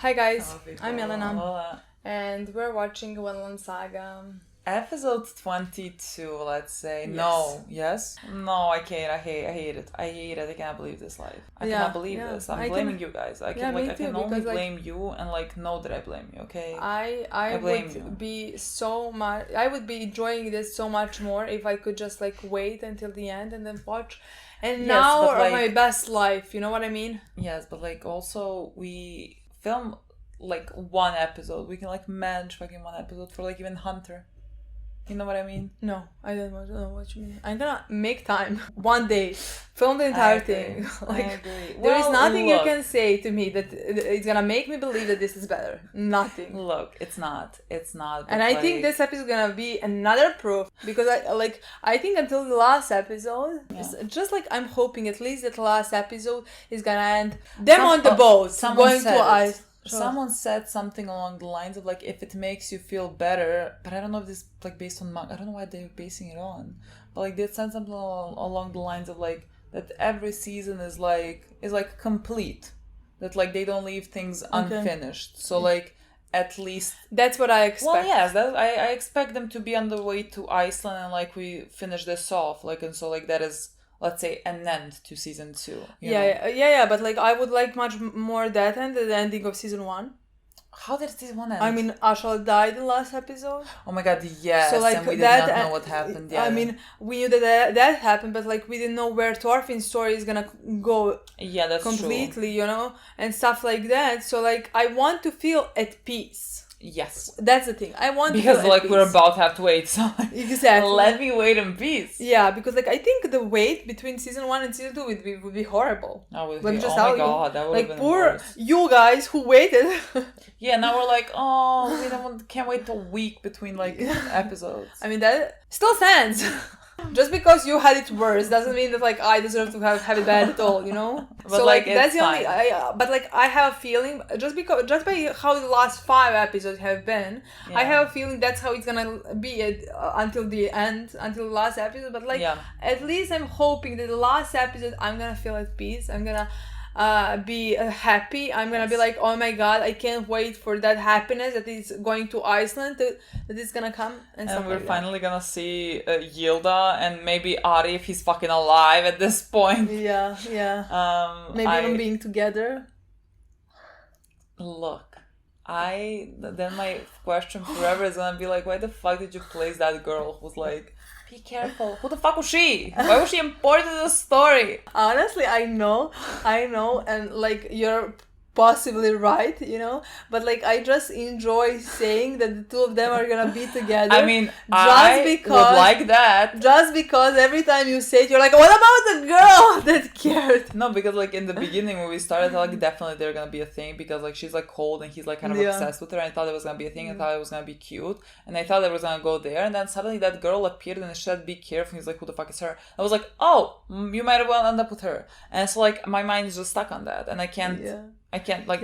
Hi guys, I'm Milena, Lola. and we're watching Vinland Saga. Episode 22, let's say. Yes. No. Yes? No, I can't. I hate it. I hate it. I cannot believe this life. I cannot believe this. I'm blaming you guys. I can me I can too, only because, blame you and know that I blame you, okay? I blame would you. be so much. I would be enjoying this so much more if I could just wait until the end and then watch. And Yes, now but, are my best life. You know what I mean? Yes, but also we film one episode. We can manage fucking one episode for even Hunter. You know what I mean? No, I don't know what you mean. I'm gonna make time one day, film the entire thing. I agree. There is nothing you look. can say to me that it's gonna make me believe that this is better. Nothing. Look, it's not. It's not. And I think this episode is gonna be another proof, because I think until the last episode, just I'm hoping at least that the last episode is gonna end them on the boat going to ice. Someone said something along the lines of if it makes you feel better, but I don't know if this based on manga. I don't know why they're basing it on, but they said something along the lines of that every season is complete, that they don't leave things unfinished. So at least that's what I expect. Well, yes, I expect them to be on the way to Iceland and we finish this off and so that is, let's say, an end to season 2. Yeah, but I would like much more that end than the ending of season 1. How did season 1 end? I mean, Ashal died in the last episode. Oh my god, yes, so and we did not know what happened. Yeah. I mean, we knew that happened, but we didn't know where Thorfinn's story is gonna go. Yeah, that's completely, true. And stuff like that. So I want to feel at peace. Yes, that's the thing. I want because to feel at peace. We're about to have to wait. So exactly, let me wait in peace. Yeah, because I think the wait between season 1 and season 2 would be horrible. Oh, oh my god, that would have been poor worse. You guys who waited. Yeah, now we're we can't wait a week between episodes. I mean, that still stands. Just because you had it worse doesn't mean that I deserve to have it bad at all, But so that's the only. I have a feeling just by how the last 5 episodes have been, I have a feeling that's how it's gonna be until the end, until the last episode. But at least I'm hoping that the last episode I'm gonna feel at peace. I'm gonna be happy. I'm gonna be oh my god, I can't wait for that happiness that is going to Iceland, that is gonna come. And we're finally gonna see Yilda and maybe Ari if he's fucking alive at this point. Yeah. Maybe even being together. Look, then my question forever is gonna be why the fuck did you place that girl who's be careful. Who the fuck was she? Why was she important in the story? Honestly, I know, and you're possibly right, but I just enjoy saying that the two of them are gonna be together. I mean, I would like that. Just because every time you say it, you're what about the girl that cared? No, because in the beginning when we started, definitely they're gonna be a thing, because she's cold and he's kind of obsessed with her, and I thought it was gonna be a thing. I thought it was gonna be cute, and I thought it was gonna go there, and then suddenly that girl appeared and she said, "Be careful." He's who the fuck is her? I was oh, you might as well end up with her. And so my mind is just stuck on that, and I can't.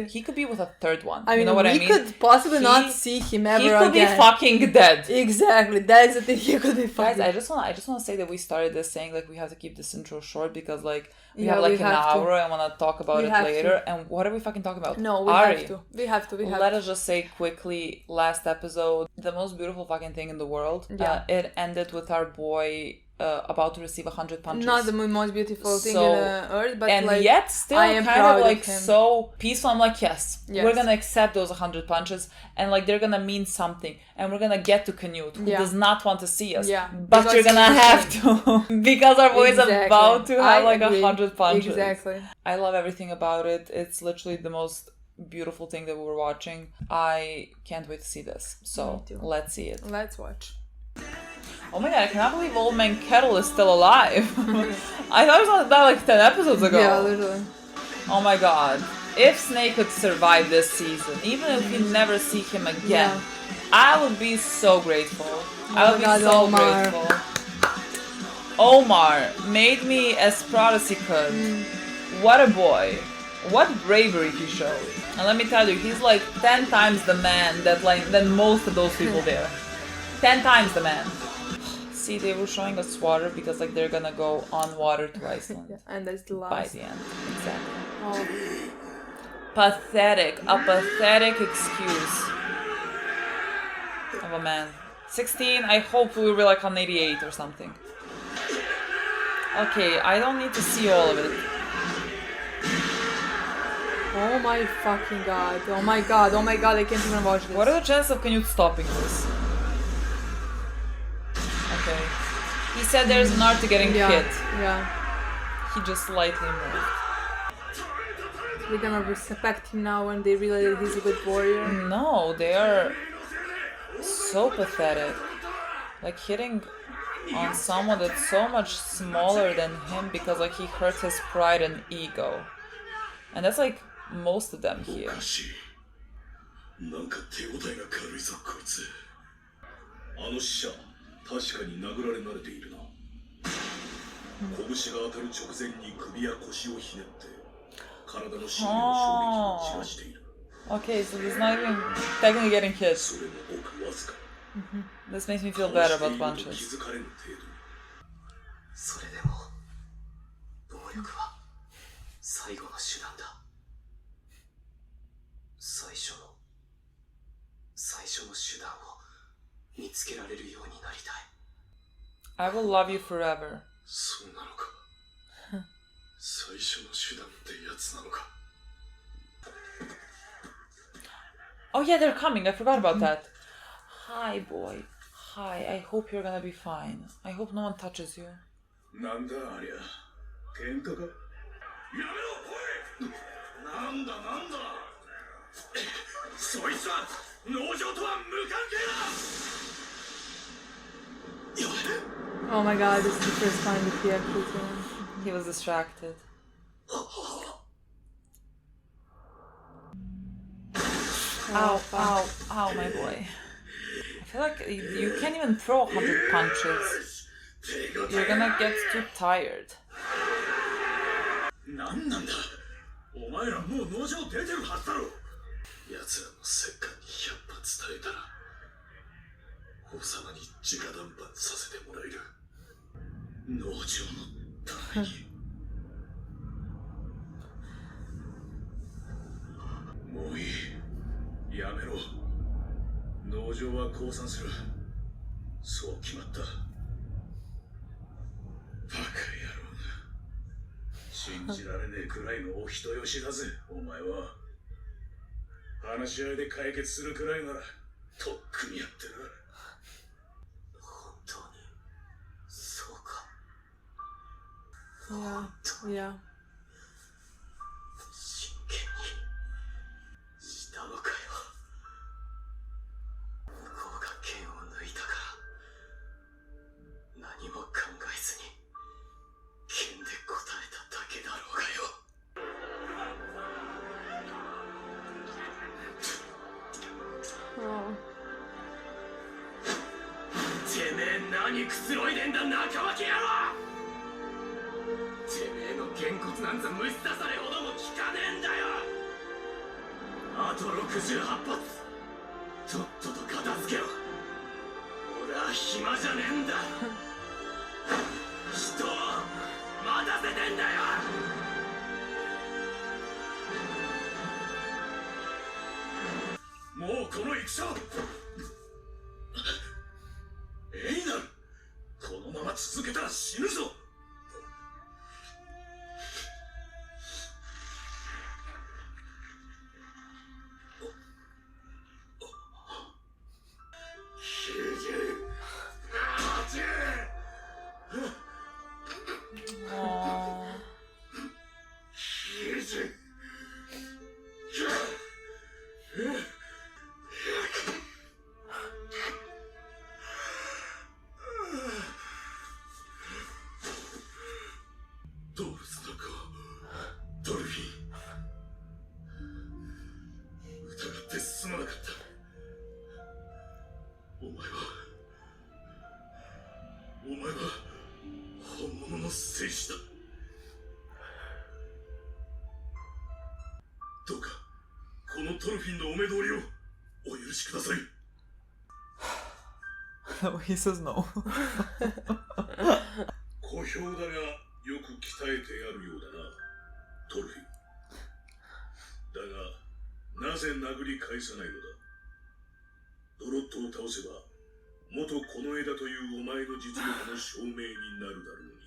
He could be with a third one. I mean, you know what I mean? We could possibly not see him ever again. He could be fucking dead. Exactly, that's the thing. He could be fucking. Guys, I just want to say that we started this saying we have to keep this intro short because we have an hour. I want to talk about it later. And what are we fucking talking about? No, we have to. We have to. Let us just say quickly. Last episode, the most beautiful fucking thing in the world. Yeah. It ended with our boy about to receive 100 punches. Not the most beautiful thing on earth, but yet still I am kind of so peaceful. I'm yes, we're gonna accept those 100 punches, and they're gonna mean something, and we're gonna get to Canute, who does not want to see us. Yeah, but you're gonna have to because our boy is about to have 100 punches. Exactly. I love everything about it. It's literally the most beautiful thing that we were watching. I can't wait to see this. So let's see it. Let's watch. Oh my god, I cannot believe Old Man Kettle is still alive. I thought he was died 10 episodes ago. Yeah, literally. Oh my god. If Snake could survive this season, even if we never see him again, I would be so grateful. I would be so grateful. Omar made me as proud as he could. What a boy. What bravery he showed. And let me tell you, he's 10 times the man than most of those people there. 10 times the man. See, they were showing us water because they're gonna go on water to Iceland. And that's the last. By the end, exactly. Oh. Pathetic. A pathetic excuse of a man. 16, I hope we'll be like on 88 or something. Okay, I don't need to see all of it. Oh my fucking god. Oh my god. Oh my god, I can't even watch this. What are the chances of Canute stopping this? Okay. He said there's an art to getting hit. Yeah. He just slightly moved. They're gonna respect him now when they realize he's a good warrior. No, they are so pathetic. Like hitting on someone that's so much smaller than him because like he hurt his pride and ego. And that's like most of them here. Oh. Okay, so he's not even technically getting hit. This makes me feel better about punches. I will love you forever. Oh yeah, they're coming. I forgot about that. Hi, boy. Hi, I hope you're gonna be fine. I hope no one touches you. Oh my god, this is the first time that he actually saw him. He was distracted. Ow, ow, ow, my boy. I feel like you can't even throw 100 punches. You're gonna get too tired. Yeah. No, he says no. だが、なぜ殴り返さないのだ。ドロットを倒せば、元この枝というお前の実力の証明になるだろうに。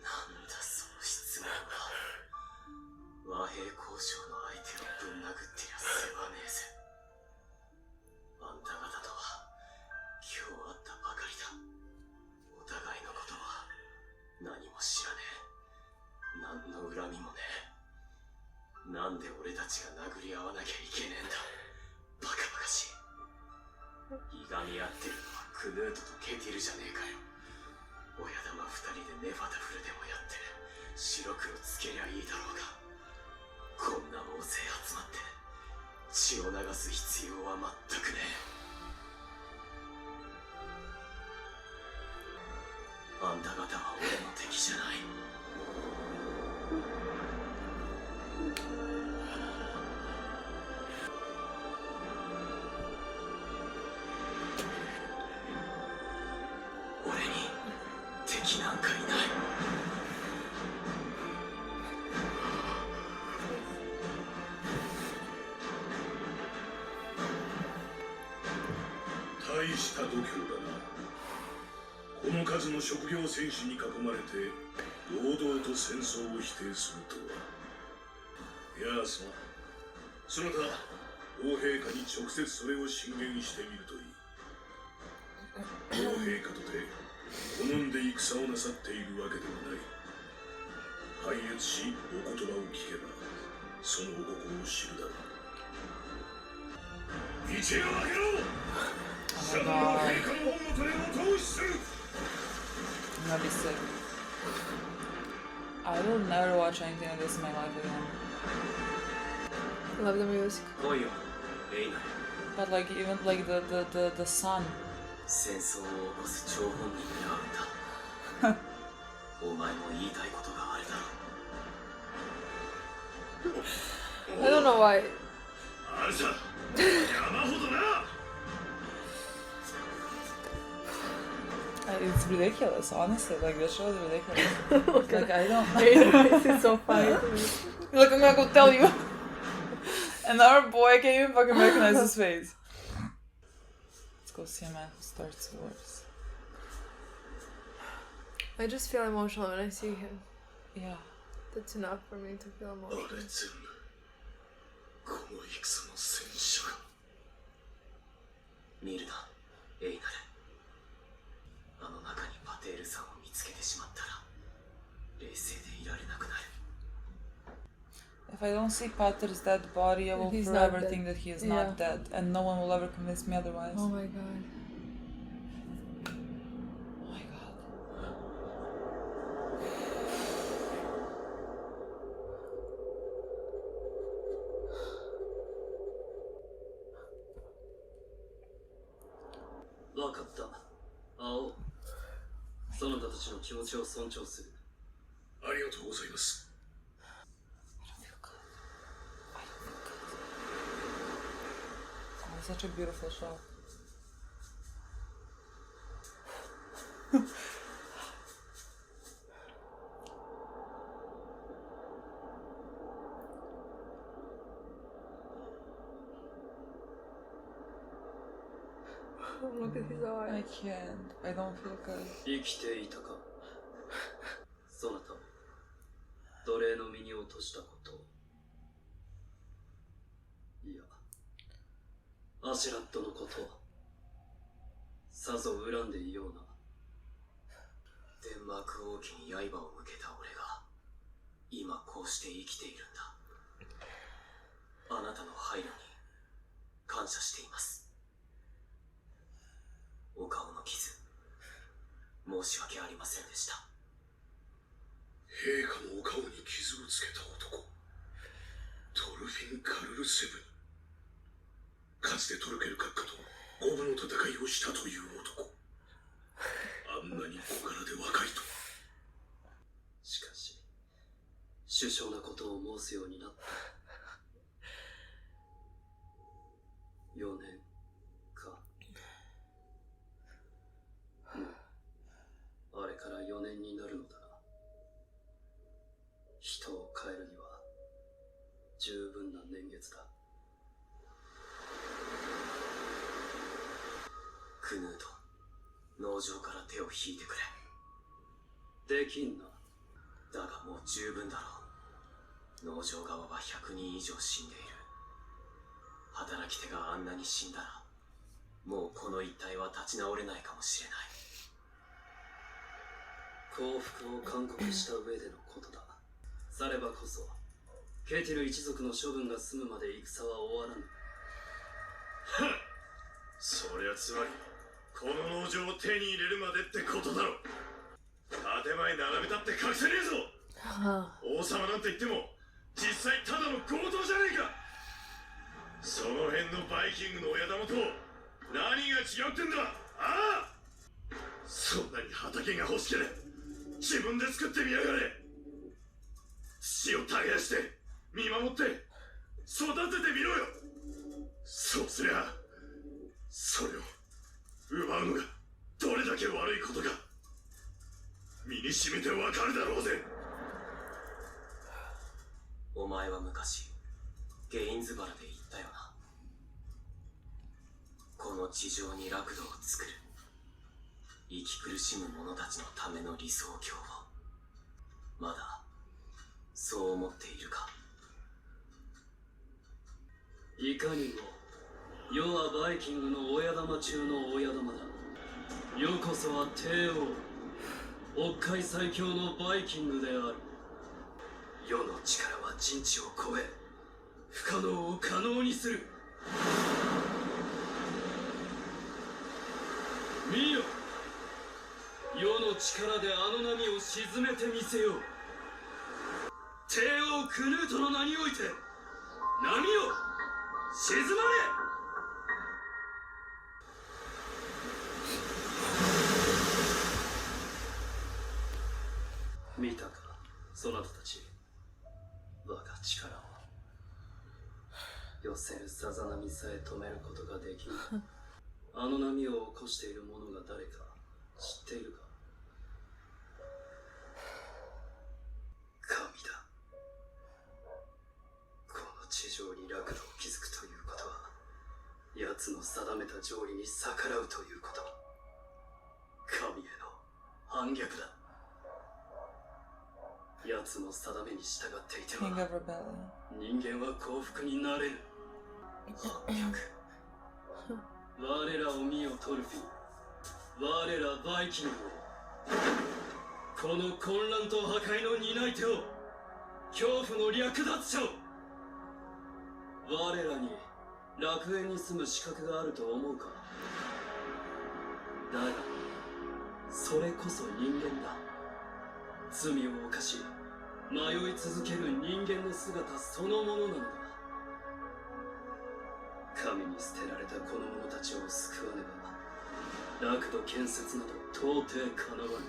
なんだその質問は。和平交渉の相手をぶん殴ってりゃ世話ねえぜ。あんた方とは今日会ったばかりだ。お互いのことは何も知らねえ。何の恨みもねえ。なんで俺たちが殴り合わなきゃいけねえんだ。バカバカしい。いがみ合ってるのはクヌートとケティルじゃねえかよ。親玉二人でネファダフルでもやって白黒つけりゃいいだろうが、こんな大勢集まって血を流す必要は全くねえ。あんた方は俺の敵じゃない。俺に敵なんかいない。大した度胸だな。この数の職業戦士に囲まれて堂々と戦争を否定するとは。いやあ、そなた王陛下に直接それを進言してみるといい。王陛下とて好んで戦をなさっているわけではない。拝謁しお言葉を聞けばそのお心を知るだろう。道を開けろ。シャドウの陛下の門元へお通しする。 I'm gonna be sick. I will never watch anything like this in my life again. Love the music. 来いよ、レイナ。 But like even like the sun. 戦争を起こす張本人に会うんだ。お前も言いたいことがあるだろう。 I don't know why. あるさ、山ほどな。It's ridiculous, honestly. Like this show is ridiculous. Like I don't. This is so funny. Look, I'm gonna go tell you. And our boy can't even fucking recognize his face. Let's go see a man who starts wars. I just feel emotional when I see him. Yeah. That's enough for me to feel あ emotional. れ全部この戦の戦車が。見るな、エイナル。あの中にパテールさんを見つけてしまったら冷静でいられなくなる。 If I don't see Pater's dead body, I will He's forever not dead. think that he is Yeah. not dead, and no one will ever convince me otherwise. Oh my god. Oh my god. わかった。青。そなたたちの気持ちを尊重する。ありがとうございます。 Oh, such a beautiful shot. Look at his I eyes. can't. I don't feel good. 生きていたか。そなた、奴隷の身に落としたことを。いや、アシュラットのことを。さぞ恨んでいような。デンマーク王家に刃を向けた俺が、今こうして生きているんだ。あなたの配慮に感謝しています。お顔の傷、申し訳ありませんでした。陛下のお顔に傷をつけた男、トルフィン・カルルセブン。かつてトルケル閣下と五分の戦いをしたという男。あんなに小柄で若いと。しかし、首相なことを申すようになった。4年か。あれから4年になるのだな。人を変えるにはクヌート、農場から手を引いてくれ。できんな。だがもう十分だろう。農場側は100人以上死んでいる。働き手があんなに死んだら、もうこの一帯は立ち直れないかもしれない。降伏を勧告した上でのことだ。さればこそケティル一族の処分が済むまで戦は終わらぬ。そりゃつまりこの農場を手に入れるまでってことだろ。建前並べたって隠せねえぞ。王様なんて言っても実際ただの強盗じゃねえか。その辺のバイキングの親玉と何が違ってんだ。ああ、そんなに畑が欲しけれ自分で作ってみやがれ。土を耕して見守って育ててみろよ。そうすりゃそれを奪うのがどれだけ悪いことか身にしめてわかるだろうぜ。お前は昔ゲインズバラで言ったよな。この地上に楽土を作る、生き苦しむ者たちのための理想郷を。まだそう思っているか。いかにも世はバイキングの親玉中の親玉だ。世こそは帝王、北海最強のバイキングである。世の力は人知を超え、不可能を可能にする。見よ、世の力であの波を沈めてみせよう。帝王クヌートの名において波を沈まれ。見たか、そなたたち。我が力を。寄せるさざ波さえ止めることができない。あの波を起こしている者が誰か知っているか。神だ。この地上に楽土を築くということは、奴の定めた条理に逆らうということ。神への反逆だ。奴の定めに従っていては人間は幸福になれぬ。反逆。我らを見よトルフィ。我らバイキングを。この混乱と破壊の担い手を。恐怖の略奪者を。我らに楽園に住む資格があると思うか。だがそれこそ人間だ。罪を犯し迷い続ける人間の姿そのものなのだ。神に捨てられたこの者たちを救わねば楽土建設など到底かなわぬ。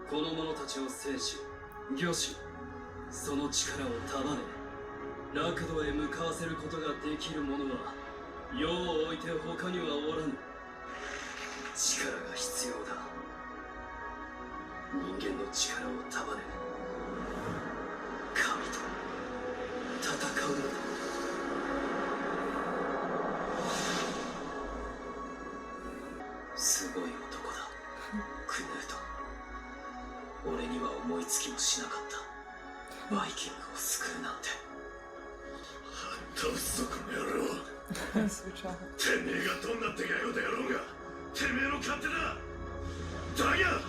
この者たちを制し御し、その力を束ね楽土へ向かわせることができる者は世を置いて他にはおらぬ。力が必要だ。人間の力を束ね神と戦うのだ。すごい男だ、クヌート。俺には思いつきもしなかった。バイキングを救うなんて。どうすぞこの野郎。てめえがどんな手がよでやろうがてめえの勝手だ。だが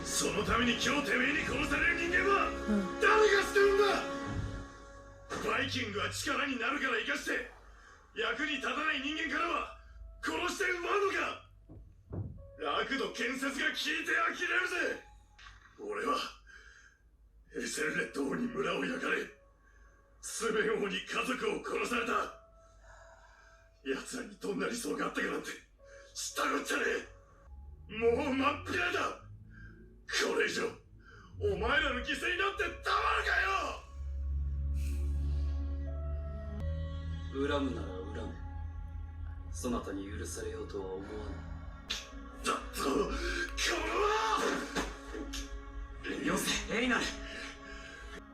そのために今日てめえに殺される人間は誰が救うんだ。バイキングは力になるから生かして役に立たない人間からは殺して奪うのか。楽土建設が効いて呆れるぜ。俺はエセルレット王に村を焼かれスベン王に家族を殺された。奴らにどんな理想があったかなんて知ったこっちゃねえ。もう真っ平だ。これ以上お前らの犠牲になってたまるかよ。恨むなら恨め。そなたに許されようとは思わぬ。だとこのよせエイナル。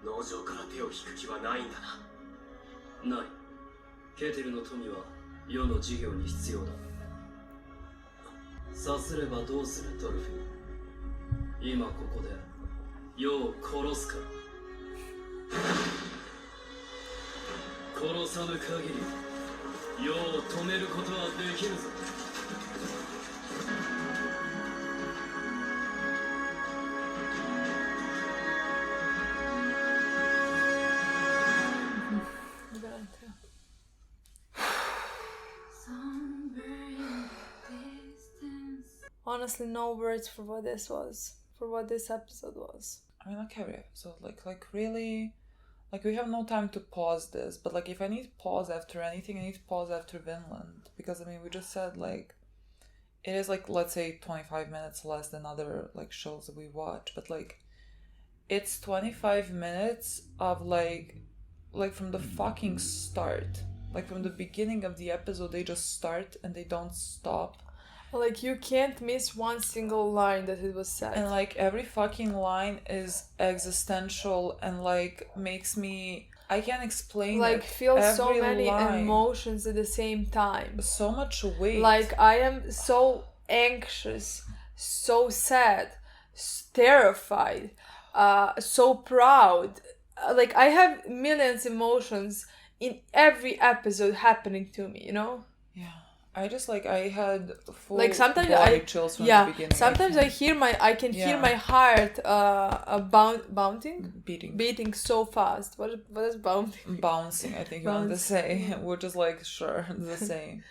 農場から手を引く気はないんだな。ない。ケテルの富は世の事業に必要だ。さすればどうするドルフィン。今ここで世を殺すか。殺さぬ限り世を止めることはできるぞ。Honestly, no words for what this was, for what this episode was. I mean, like every episode, like really, like we have no time to pause this, but like if I need pause after anything, I need to pause after Vinland, because I mean, we just said like, it is like, let's say 25 minutes less than other like shows that we watch, but like, it's 25 minutes of like from the fucking start, like from the beginning of the episode, they just start and they don't stop. Like, you can't miss one single line that it was said. And, like, every fucking line is existential and, like, makes me... I can't explain like, it. Feel every so many line. Emotions at the same time. So much weight. Like, I am so anxious, so sad, terrified, so proud. Like, I have millions of emotions in every episode happening to me, you know? Yeah. I just like I had full like sometimes body chills from the beginning. Sometimes I can hear my heart beating so fast. What is bounding? Bouncing, I think you want to say. We're just like sure the same.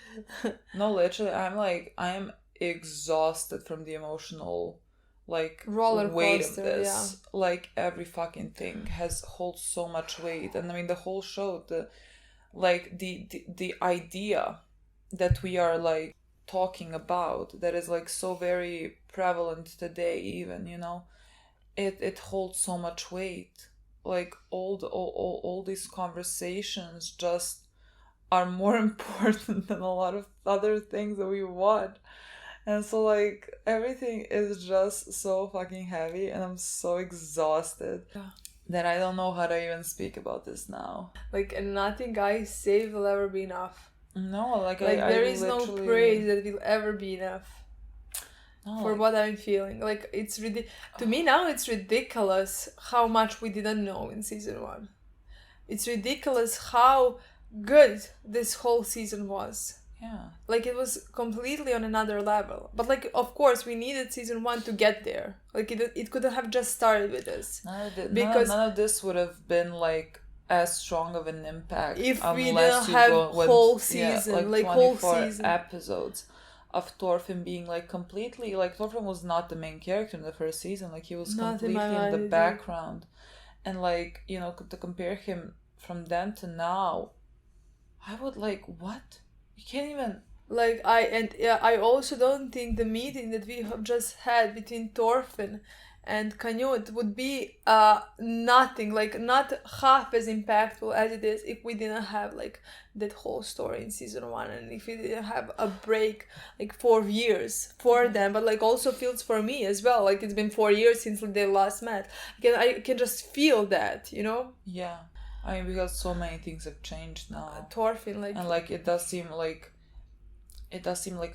No, literally, I am exhausted from the emotional like roller weight coaster, of this. Yeah. Like every fucking thing holds so much weight, and I mean the whole show, the idea that we are like talking about that is like so very prevalent today, even, you know, it holds so much weight. Like all these conversations just are more important than a lot of other things that we watch. And so like everything is just so fucking heavy, and I'm so exhausted that I don't know how to even speak about this now. Like, nothing I say will ever be enough. No, like there is no praise that will ever be enough for what I'm feeling. Like, it's to me now it's ridiculous how much we didn't know in season 1. It's ridiculous how good this whole season was. Yeah. Like, it was completely on another level. But like, of course, we needed season 1 to get there. Like, it couldn't have just started with us. Because none of this would have been like as strong of an impact if we didn't have whole season, like 24 whole season episodes of Thorfinn being like completely like Thorfinn was not the main character in the first season, like he was completely in the background, and like, you know, to compare him from then to now, I would like, what? You can't even like I also don't think the meeting that we have just had between Thorfinn and Canute would be nothing, like not half as impactful as it is if we didn't have like that whole story in season 1, and if we didn't have a break like 4 years for them, but like also feels for me as well, like it's been 4 years since they last met. I can just feel that, you know? Yeah, I mean, because so many things have changed now. Thorfinn, like, and like it does seem like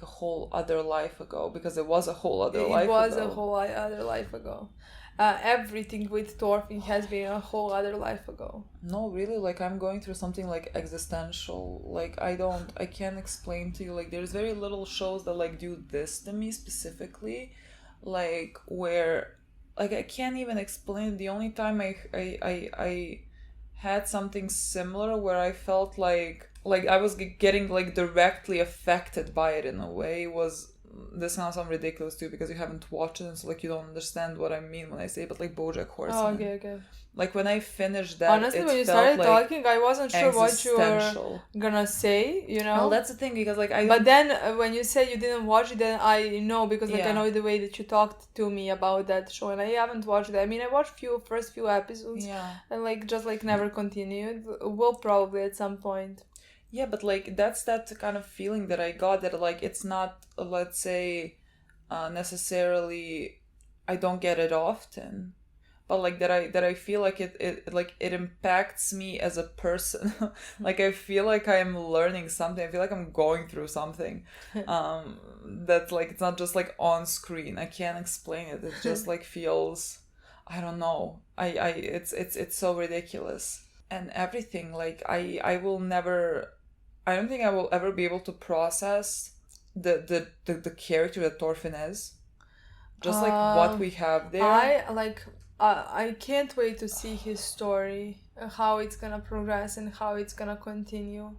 a whole other life ago, because it was a whole other life ago. It was a whole other life ago. Everything with Thorfinn has been a whole other life ago. No, really, like I'm going through something like existential. Like I can't explain to you. Like there's very little shows that like do this to me specifically, like where like I can't even explain. The only time I had something similar where I felt like I was getting like directly affected by it in a way was, this sounds ridiculous too because you haven't watched it, and so like you don't understand what I mean when I say, but like BoJack Horseman. Oh, okay. Like when I finished that, honestly, when you started talking, I wasn't sure what you were gonna say, you know. Well, that's the thing, because like I. But then when you say you didn't watch it, then I know, because like I know the way that you talked to me about that show, and I haven't watched it. I mean, I watched first few episodes, and like just like never continued. Will probably at some point. Yeah, but like that's that kind of feeling that I got, that like it's not, let's say, necessarily, I don't get it often, but like that I feel like it impacts me as a person. Like I feel like I am learning something. I feel like I'm going through something. That's like, it's not just like on screen. I can't explain it. It just like feels, I don't know. It's so ridiculous. And everything, like I will never, I don't think I will ever be able to process the character that Thorfinn is. Just like what we have there. I can't wait to see his story, how it's gonna progress and how it's gonna continue.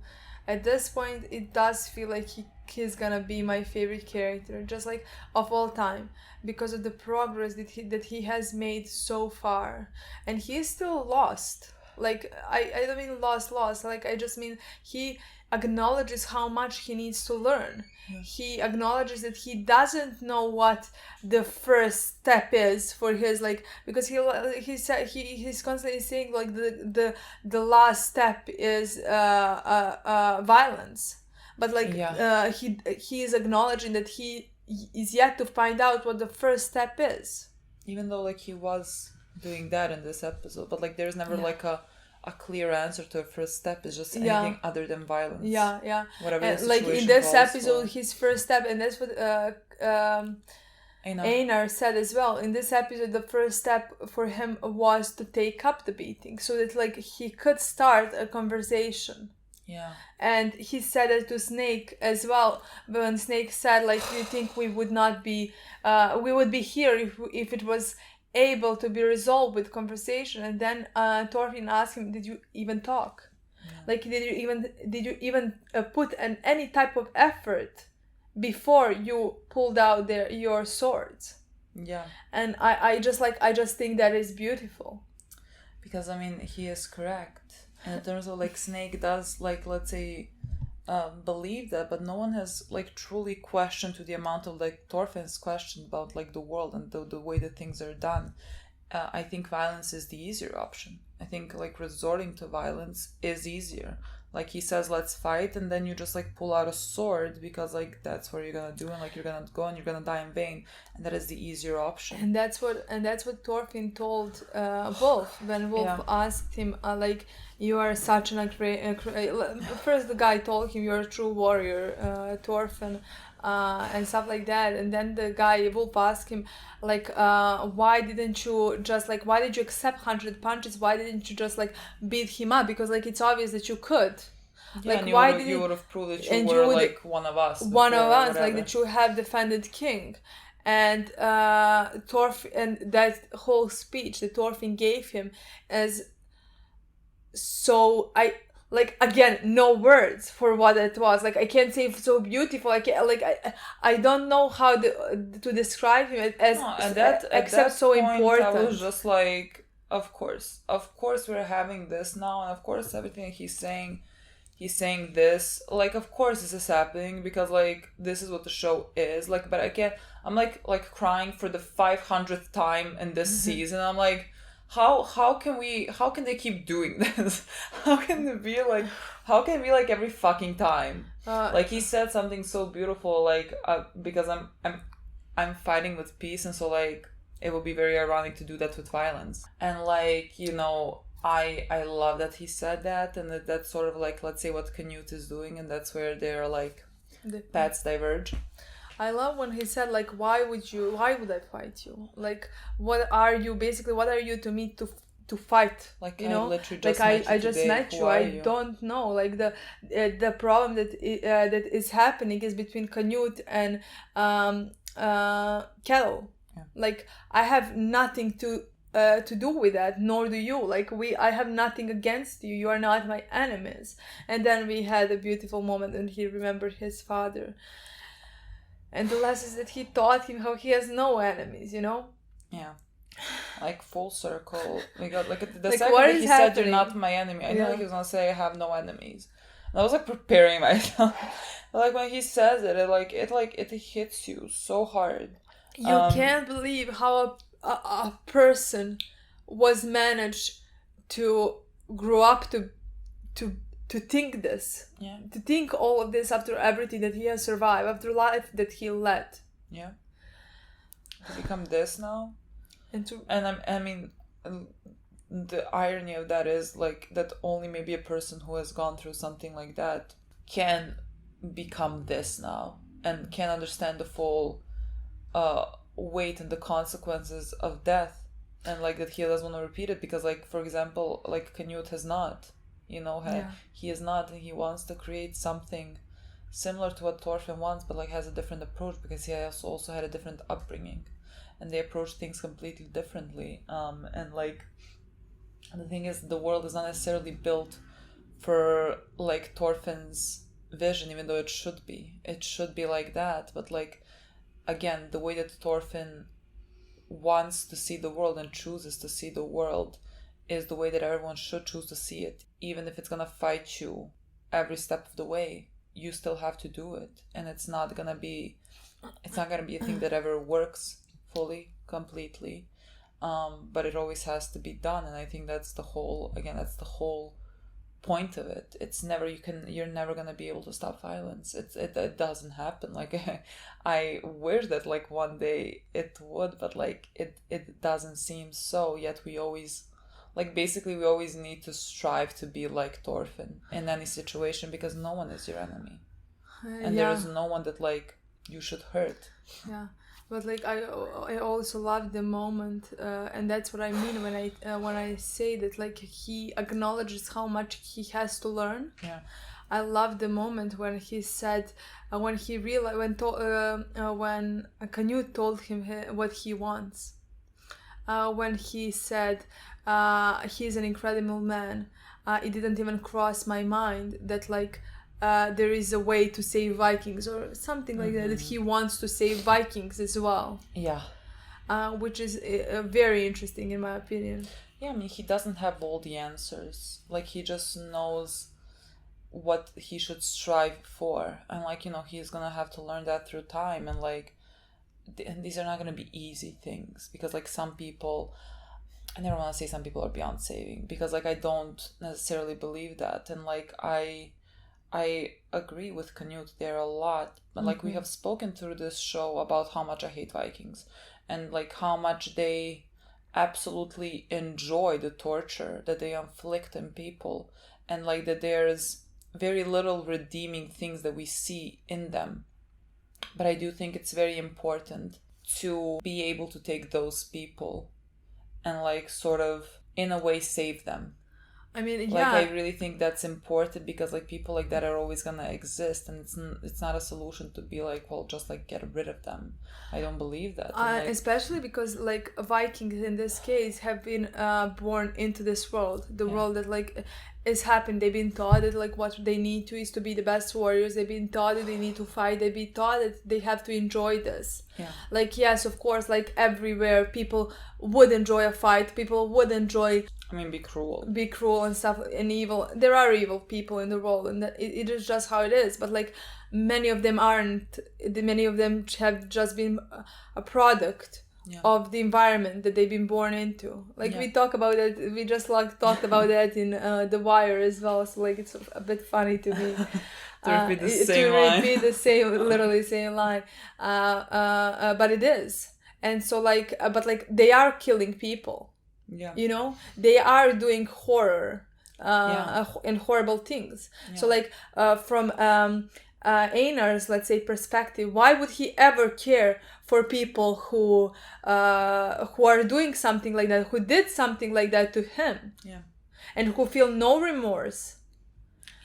At this point, it does feel like he's gonna be my favorite character, just like of all time, because of the progress that he has made so far, and he is still lost. Like I don't mean lost. Like I just mean he acknowledges how much he needs to learn. Yeah. He acknowledges that he doesn't know what the first step is for his, like, because he said he's constantly saying like the last step is violence, but like he is acknowledging that he is yet to find out what the first step is. Even though like he was doing that in this episode, but like there's never like a clear answer to a first step. Is just anything other than violence. Whatever the like in this episode, his first step, and that's what Einar said as well. In this episode, the first step for him was to take up the beating, so that like he could start a conversation. Yeah. And he said it to Snake as well, when Snake said like, do you think we would not be we would be here if it was able to be resolved with conversation? And then Thorfinn asked him, did you even talk? Like did you even put any type of effort before you pulled out your swords? And I just think that is beautiful, because I mean he is correct in terms of like Snake does, like, let's say believe that, but no one has like truly questioned to the amount of like Thorfinn's question about like the world and the way that things are done. I think violence is the easier option. I think like resorting to violence is easier. Like he says, let's fight, and then you just like pull out a sword because like that's what you're gonna do, and like you're gonna go and you're gonna die in vain, and that is the easier option. And that's what Thorfinn told Wolf when Wolf asked him like, you are such an first the guy told him you're a true warrior, Thorfinn, and stuff like that, and then the guy Wolf asked him like, why did you accept 100 punches? Why didn't you just like beat him up? Because like it's obvious that you could. Yeah, like and you would have proved that you were like one of us, like that you have defended King. And Thorfinn, and that whole speech that Thorfinn gave him as, so again, no words for what it was. Like I can't say so beautiful. I don't know how to describe him as except so important. I was just like, of course we're having this now, and of course everything he's saying this, like, of course this is happening because like this is what the show is like. But I'm like crying for the 500th time in this season. I'm like, how can they keep doing this? How can it be like every fucking time? Like he said something so beautiful, like because I'm fighting with peace, and so like it would be very ironic to do that with violence. And like, you know, I love that he said that, and that's sort of like, let's say, what Canute is doing, and that's where they're like paths diverge. I love when he said like, why would I fight you? Like, what are you to me to fight? Like, you know, I just met you. I don't know. Like the problem that is happening is between Canute and Kettle. Yeah. Like I have nothing to do with that, nor do you. Like I have nothing against you. You are not my enemies. And then we had a beautiful moment, and he remembered his father. And the lessons that he taught him, how he has no enemies, you know? Yeah. Like full circle. We got like the like, second that he said you're not my enemy, I knew like he was gonna say I have no enemies. And I was like preparing myself. Like when he says it, it hits you so hard. You can't believe how a person was managed to grow up to think this, to think all of this after everything that he has survived, after life that he led. Yeah. To become this now. I mean, the irony of that is like that only maybe a person who has gone through something like that can become this now and can understand the full weight and the consequences of death, and like that he doesn't want to repeat it because, like, for example, like Canute has not, he is not, and he wants to create something similar to what Thorfinn wants, but like has a different approach because he has also had a different upbringing and they approach things completely differently. And like the thing is, the world is not necessarily built for like Thorfinn's vision, even though it should be like that. But like, again, the way that Thorfinn wants to see the world and chooses to see the world is the way that everyone should choose to see it. Even if it's gonna fight you every step of the way, you still have to do it. And it's not gonna be a thing that ever works fully, completely. But it always has to be done. And I think that's the whole point of it. You're never gonna be able to stop violence. It doesn't happen. Like I wish that like one day it would, but like it doesn't seem so. Yet we always need to strive to be like Thorfinn in any situation, because no one is your enemy, and there is no one that like you should hurt. Yeah. But like I also love the moment, and that's what I mean when I say that like he acknowledges how much he has to learn. Yeah, I love the moment when he said when he realized when Canute told him what he wants. When he said he's an incredible man, it didn't even cross my mind that like. There is a way to save Vikings or something like that he wants to save Vikings as well. Yeah. Which is very interesting in my opinion. Yeah, I mean, he doesn't have all the answers. Like, he just knows what he should strive for. And, like, he's gonna have to learn that through time. And, like, and these are not gonna be easy things. Because, like, some people... I never want to say some people are beyond saving. Because, like, I don't necessarily believe that. And, like, I agree with Canute there a lot. But like we have spoken through this show about how much I hate Vikings and like how much they absolutely enjoy the torture that they inflict on people, and like that there's very little redeeming things that we see in them. But I do think it's very important to be able to take those people and like sort of in a way save them. I mean, like, I really think that's important because, like, people like that are always gonna exist, and it's not a solution to be like, well, just like get rid of them. I don't believe that. Like, especially because like Vikings in this case have been born into this world, the world that like is happened. They've been taught that like what they need to is to be the best warriors. They've been taught that they need to fight. They've been taught that they have to enjoy this. Yeah. Like, yes, of course, like everywhere people would enjoy a fight. People would enjoy... I mean, be cruel and stuff, and evil. There are evil people in the world, and that it is just how it is. But like many of them aren't. Many of them have just been a product of the environment that they've been born into. Like we talk about it. We just like talked about that in The Wire as well. So like it's a bit funny to me. to repeat the same line. Literally same line. But it is, and so like, but like they are killing people. Yeah. You know, they are doing horror and horrible things. Yeah. So like from Einar's, let's say, perspective, why would he ever care for people who are doing something like that, who did something like that to him? Yeah. And who feel no remorse.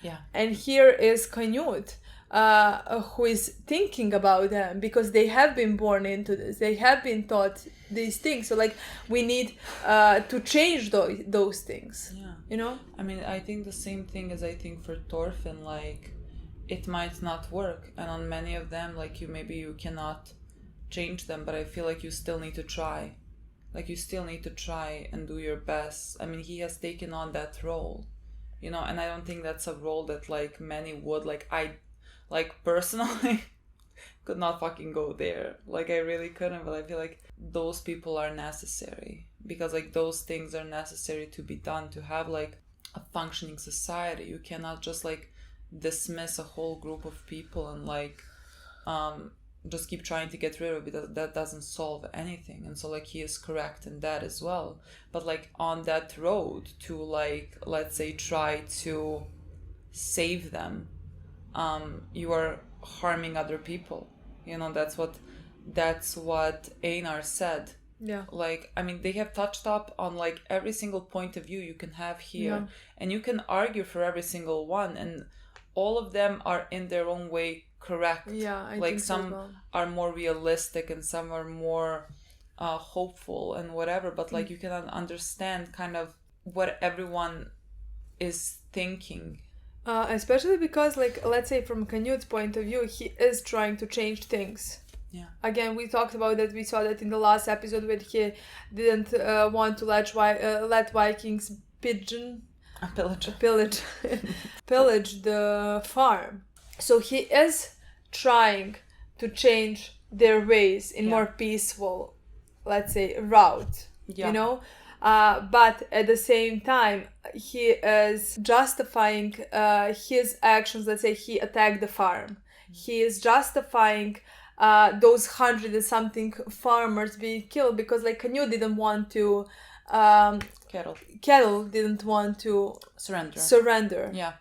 Yeah. And here is Canute, who is thinking about them because they have been born into this. They have been taught these things. So like we need to change those things. Yeah. You know? I mean, I think the same thing as I think for Thorfinn, like it might not work. And on many of them, like you cannot change them, but I feel like you still need to try. Like you still need to try and do your best. I mean, he has taken on that role, you know, and I don't think that's a role that like many would. Like I personally could not fucking go there. Like I really couldn't, but I feel like those people are necessary because like those things are necessary to be done to have like a functioning society. You cannot just like dismiss a whole group of people and like just keep trying to get rid of it, that doesn't solve anything. And so like he is correct in that as well. But like on that road to like, let's say, try to save them, you are harming other people. You know, that's what Einar said. Yeah. Like, I mean, they have touched up on like every single point of view you can have here. Yeah. And you can argue for every single one, and all of them are in their own way correct. Yeah, I like think some so well. are more realistic and some are more hopeful and whatever, but like you can understand kind of what everyone is thinking. Especially because, like, let's say from Canute's point of view, he is trying to change things. Yeah. Again, we talked about that. We saw that in the last episode when he didn't want to let Vikings pillage the farm. So he is trying to change their ways in more peaceful, let's say, route. Yeah. You know. But at the same time, he is justifying his actions. Let's say he attacked the farm. He is justifying those 100 and something farmers being killed because, like, Canute didn't want to. Kettle didn't want to surrender. Yeah.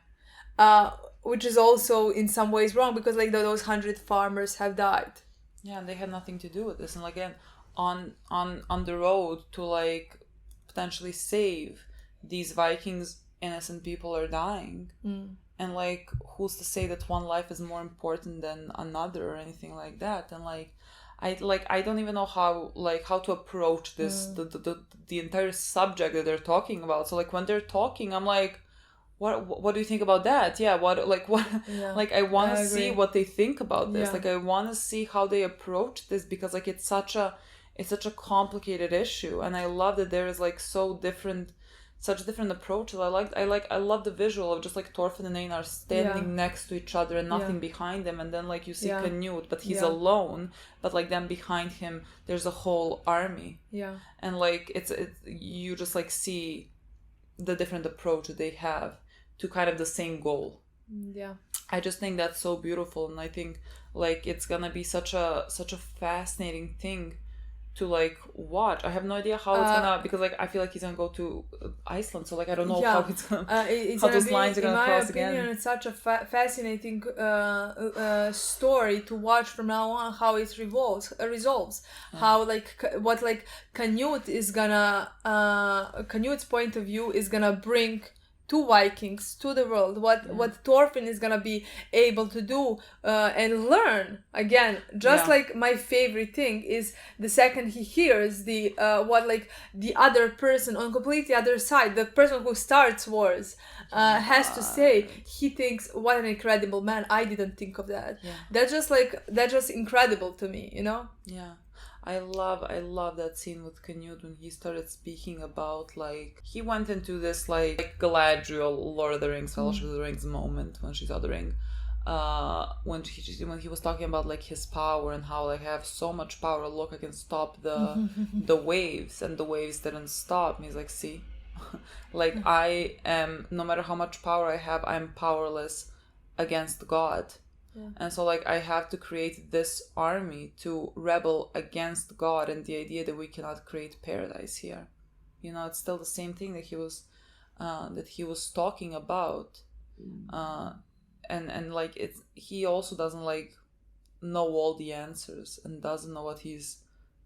Which is also in some ways wrong because, like, those 100 farmers have died. Yeah, and they had nothing to do with this. And like, again, on the road to like potentially save these Vikings, innocent people are dying. And like, who's to say that one life is more important than another or anything like that? And like, I don't even know how to approach this the entire subject that they're talking about. So like when they're talking, I'm like, what do you think about that? Yeah, Yeah, like I want to see what they think about this. Yeah. Like I want to see how they approach this because like it's such a complicated issue, and I love that there is like such different approaches. I love the visual of just like Thorfinn and Einar standing next to each other and nothing behind them, and then like you see Canute, but he's alone, but like then behind him there's a whole army. Yeah. And like it's you just like see the different approach that they have to kind of the same goal. Yeah. I just think that's so beautiful, and I think like it's gonna be such a fascinating thing to like watch. I have no idea how it's gonna, because like I feel like he's gonna go to Iceland, so like I don't know how it's gonna how those lines are gonna cross again. In my opinion, it's such a fascinating story to watch from now on, how it resolves. How like what like Canute's point of view is gonna bring to Vikings, to the world, what Thorfinn is gonna be able to do and learn. Again, like my favorite thing is the second he hears the other person on completely other side, the person who starts wars, has to say, he thinks, what an incredible man, I didn't think of that. That's just incredible to me, you know? Yeah. I love that scene with Canute when he started speaking about like he went into this like Galadriel, Lord of the Rings, Fellowship of the Rings moment when she saw the ring, when he was talking about like his power and how like I have so much power. Look, I can stop the waves, and the waves didn't stop. And he's like, see, like I am, no matter how much power I have, I'm powerless against God. And so like I have to create this army to rebel against God and the idea that we cannot create paradise here. You know, it's still the same thing that he was talking about. And like it's, he also doesn't like know all the answers and doesn't know what he's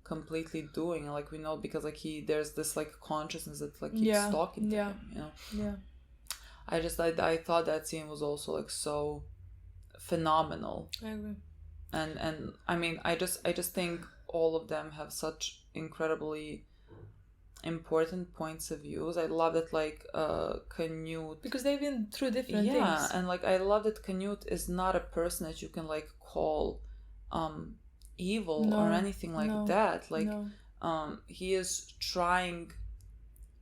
completely doing. And like we know because like there's this like consciousness that like keeps talking to him, you know. Yeah. I thought that scene was also like so phenomenal. I agree. And I mean I just think all of them have such incredibly important points of views. I love that like Canute, because they've been through different things. And like I love that Canute is not a person that you can like call evil or anything like that. Like he is trying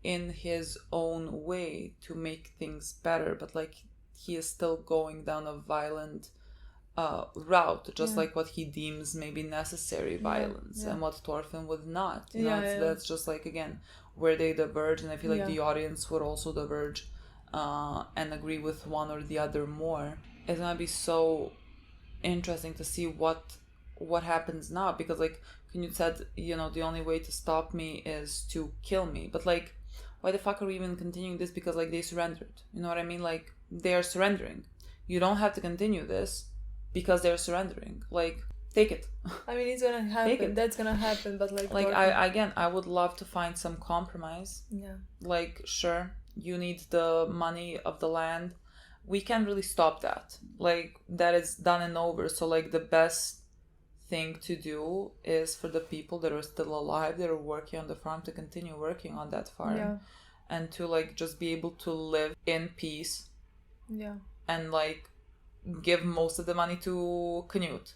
in his own way to make things better, but like he is still going down a violent route, just like what he deems maybe necessary violence, and what Thorfinn would not. You know, that's just like again where they diverge, and I feel like the audience would also diverge and agree with one or the other more. It's gonna be so interesting to see what what happens now? Because like Canute said, you know, the only way to stop me is to kill me. But like, why the fuck are we even continuing this? Because like they surrendered. You know what I mean? Like they are surrendering. You don't have to continue this because they're surrendering. Like, take it. I mean, it's gonna happen. That's gonna happen. But like I would love to find some compromise. Yeah. Like, sure, you need the money of the land. We can't really stop that. Like, that is done and over. So like the best thing to do is for the people that are still alive, that are working on the farm, to continue working on that farm. Yeah. And to like just be able to live in peace. Yeah. And like give most of the money to Canute.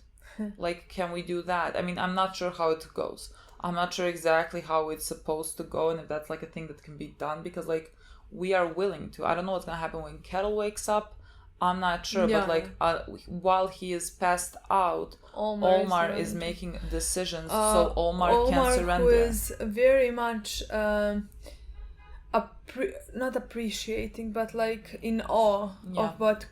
Like, can we do that? I mean, I'm not sure how it goes. I'm not sure exactly how it's supposed to go and if that's like a thing that can be done, because like we are willing to. I don't know what's gonna happen when Kettle wakes up. I'm not sure, but like while he is passed out, Olmar is making decisions, so Olmar can surrender. Who is very much not appreciating, but like in awe of what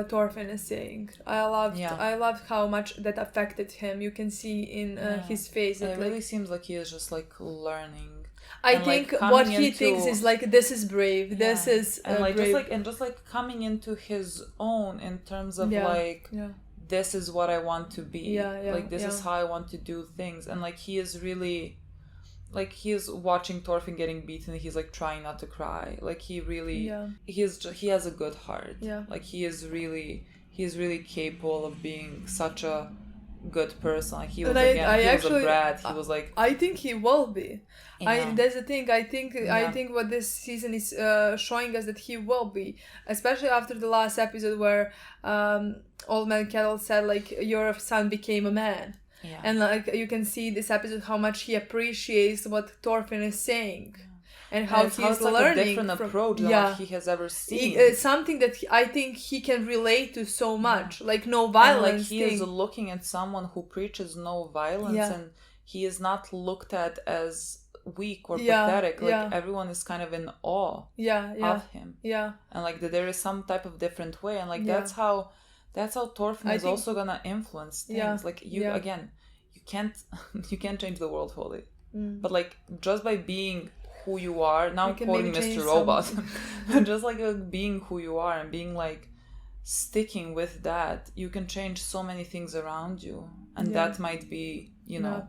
Thorfinn is saying. I loved how much that affected him. You can see in his face. It really seems like he is just like learning. I think like what he thinks is like, this is brave. This is and like brave. just like coming into his own in terms of this is what I want to be. Like this is how I want to do things. And like he is really, like he is watching Thorfinn getting beaten. He's like trying not to cry. Like he really, he has a good heart. Like he is really capable of being such a good person. Like he was a brat. He was like, I think he will be. Yeah. That's the thing. I think what this season is showing us, that he will be, especially after the last episode where Old Man Kettle said like, your son became a man. Yeah. And like you can see this episode how much he appreciates what Thorfinn is saying. And how he's like learning a different approach than what he has ever seen. It's something that I think he can relate to so much. Like no violence. And like he is looking at someone who preaches no violence, and he is not looked at as weak or pathetic. Like everyone is kind of in awe of him. Yeah. And like that there is some type of different way, and like that's how Thorfinn is also gonna influence things. Like you again, you can't change the world fully. But like just by being who you are, now I'm quoting Mr. Robot, just like being who you are and being like sticking with that, you can change so many things around you. And that might be, you know,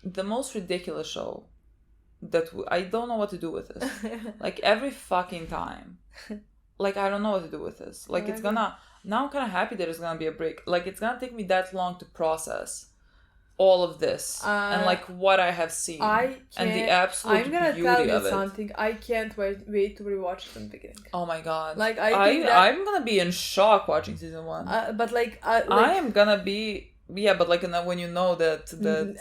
the most ridiculous show that I don't know what to do with this. Like every fucking time, like I don't know what to do with this. Like it's gonna, now I'm kind of happy that it's gonna be a break. Like it's gonna take me that long to process all of this and like what I have seen and the absolute beauty of it. I'm gonna tell you something. I can't wait to rewatch it from the beginning. Oh my god! Like I'm gonna be in shock watching season 1. But like I am gonna be but like when you know that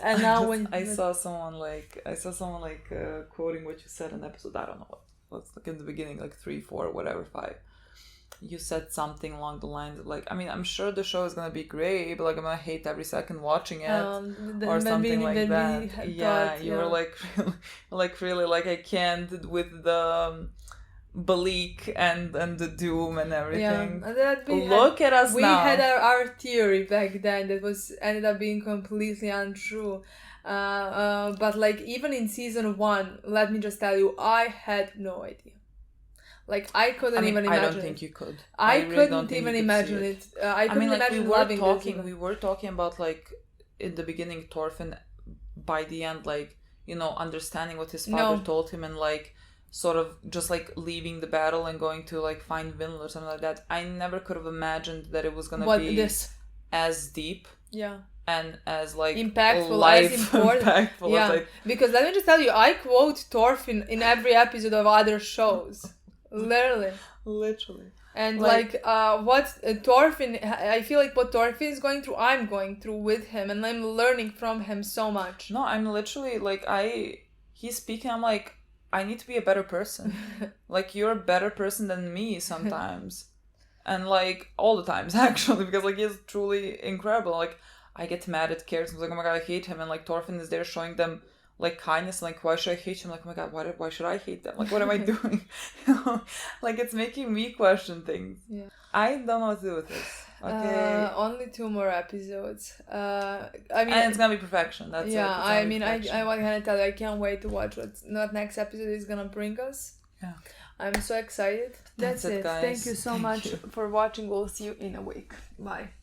and now I saw someone like quoting what you said in the episode. I don't know what's like in the beginning, like 3, 4, whatever, 5. You said something along the lines of like, I mean, I'm sure the show is gonna be great, but like I'm gonna hate every second watching it or something like that. You were like really like, I can't with the bleak and the doom and everything. Look at us now. We had our theory back then that ended up being completely untrue. But like even in season 1, let me just tell you, I had no idea. Like I couldn't even imagine. I don't think you could. I couldn't even imagine it. I couldn't imagine loving this. We were talking about like in the beginning, Thorfinn, by the end, like, you know, understanding what his father told him and like sort of just like leaving the battle and going to like find Vinland or something like that. I never could have imagined that it was gonna be as deep. Yeah. And as like impactful, life as important. Impactful. Yeah. Like, because let me just tell you, I quote Thorfinn in every episode of other shows. Literally. And like what Thorfinn, I feel like what Thorfinn is going through, I'm going through with him, and I'm learning from him so much. No, I'm literally like, he's speaking, I'm like, I need to be a better person. Like, you're a better person than me sometimes. And like all the times actually, because like he's truly incredible. Like I get mad at characters, I'm like, oh my god, I hate him, and like Thorfinn is there showing them like kindness, like why should I hate him? Like, oh my god, why should I hate them? Like, what am I doing? You know? Like it's making me question things. I don't know what to do with this. Okay. Only 2 more episodes. I mean, and it's gonna be perfection. That's yeah. it. I mean, I want to tell you, I can't wait to watch what next episode is gonna bring us. Yeah. I'm so excited. That's it. Guys. Thank you so much for watching. We'll see you in a week. Bye.